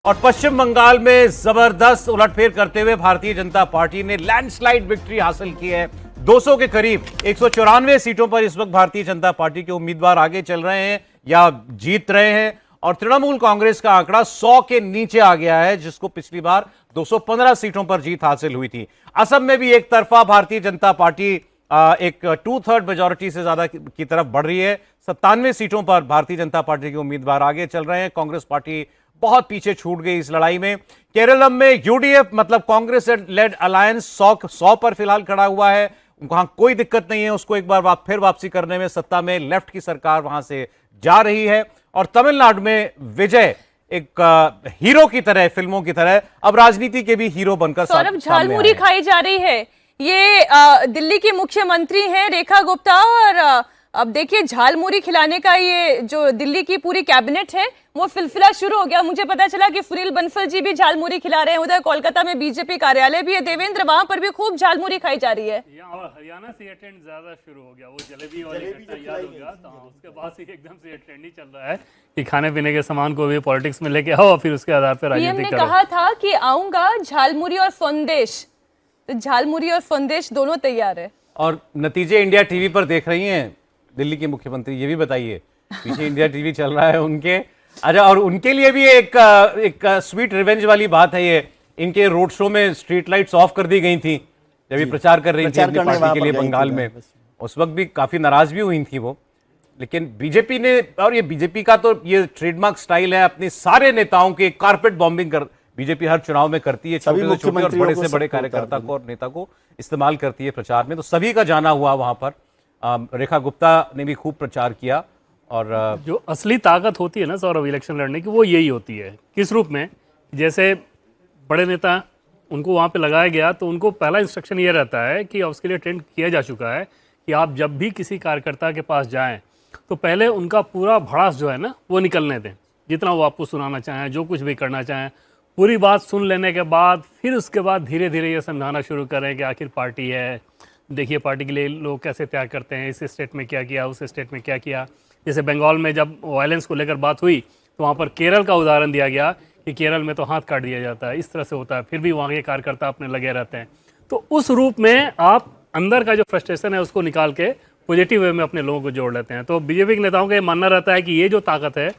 और पश्चिम बंगाल में जबरदस्त उलटफेर करते हुए भारतीय जनता पार्टी ने लैंडस्लाइड विक्ट्री हासिल की है। 200 के करीब 194 सीटों पर इस वक्त भारतीय जनता पार्टी के उम्मीदवार आगे चल रहे हैं या जीत रहे हैं और तृणमूल कांग्रेस का आंकड़ा 100 के नीचे आ गया है, जिसको पिछली बार 215 सीटों पर जीत हासिल हुई थी। असम में भी एक तरफा भारतीय जनता पार्टी एक 2/3 मेजॉरिटी से ज्यादा की तरफ बढ़ रही है। 97 सीटों पर भारतीय जनता पार्टी के उम्मीदवार आगे चल रहे हैं। कांग्रेस पार्टी बहुत पीछे छूट गई इस लड़ाई में। केरलम में यूडीएफ मतलब कांग्रेस लेड अलायंस 100 पर फिलहाल खड़ा हुआ है। वहां कोई दिक्कत नहीं है उसको एक बार फिर वापसी करने में। सत्ता में लेफ्ट की सरकार वहां से जा रही है। और तमिलनाडु में विजय एक हीरो की तरह, फिल्मों की तरह अब राजनीति के भी हीरो बनकर सौरभ झालमुरी खाई जा रही है। ये दिल्ली की मुख्यमंत्री हैं रेखा गुप्ता, और अब देखिए झालमुरी खिलाने का ये जो दिल्ली की पूरी कैबिनेट है वो फिलफिला शुरू हो गया। मुझे पता चला कि सुनील बंसल जी भी झालमुरी खिला रहे हैं। उधर कोलकाता में बीजेपी कार्यालय भी है देवेंद्र, वहां पर भी खूब झालमुरी खाई जा रही है। हरियाणा से ये ट्रेंड ज्यादा शुरू हो गया, वो जलेबी वाले याद हो गया, तो उसके बाद से एकदम से ये ट्रेंड ही चल रहा है कि खाने पीने के सामान को भी पॉलिटिक्स में लेके आओ और फिर उसके आधार पर राजनीति करो। ने कहा था कि आऊंगा झालमुरी और संदेश, तो झालमुरी और संदेश दोनों तैयार है। और नतीजे इंडिया टीवी पर देख रही हैं दिल्ली के मुख्यमंत्री, ये भी बताइए। पीछे इंडिया टीवी चल रहा है उनके। अच्छा, और उनके लिए भी एक स्वीट रिवेंज वाली बात है ये। इनके रोड शो में स्ट्रीट लाइट्स ऑफ कर दी गई थी जब ये प्रचार कर रही थी अपनी पार्टी के लिए बंगाल में। उस वक्त भी काफी नाराज भी हुई थी वो। लेकिन बीजेपी ने, और ये बीजेपी का तो ये ट्रेडमार्क स्टाइल है, अपने सारे नेताओं के कारपेट बॉम्बिंग कर बीजेपी हर चुनाव में करती है। छोटे से छोटे और बड़े से बड़े कार्यकर्ता को और नेता को इस्तेमाल करती है प्रचार में। तो सभी का जाना हुआ वहां पर। रेखा गुप्ता ने भी खूब प्रचार किया। और जो असली ताकत होती है ना सौरभ इलेक्शन लड़ने की, वो यही होती है। किस रूप में? जैसे बड़े नेता उनको वहाँ पे लगाया गया तो उनको पहला इंस्ट्रक्शन ये रहता है कि उसके लिए ट्रेंड किया जा चुका है कि आप जब भी किसी कार्यकर्ता के पास जाएं तो पहले उनका पूरा भड़ास जो है ना वो निकलने दें। जितना वो आपको सुनाना चाहें, जो कुछ भी करना चाहें, पूरी बात सुन लेने के बाद फिर उसके बाद धीरे धीरे ये समझाना शुरू करें कि आखिर पार्टी है, देखिए पार्टी के लिए लोग कैसे त्याग करते हैं, इस स्टेट में क्या किया, उस स्टेट में क्या किया। जैसे बंगाल में जब वायलेंस को लेकर बात हुई तो वहाँ पर केरल का उदाहरण दिया गया कि केरल में तो हाथ काट दिया जाता है, इस तरह से होता है, फिर भी वहाँ के कार्यकर्ता अपने लगे रहते हैं। तो उस रूप में आप अंदर का जो फ्रस्ट्रेशन है उसको निकाल के पॉजिटिव वे में अपने लोगों को जोड़ लेते हैं। तो बीजेपी के नेताओं का ये मानना रहता है कि ये जो ताकत है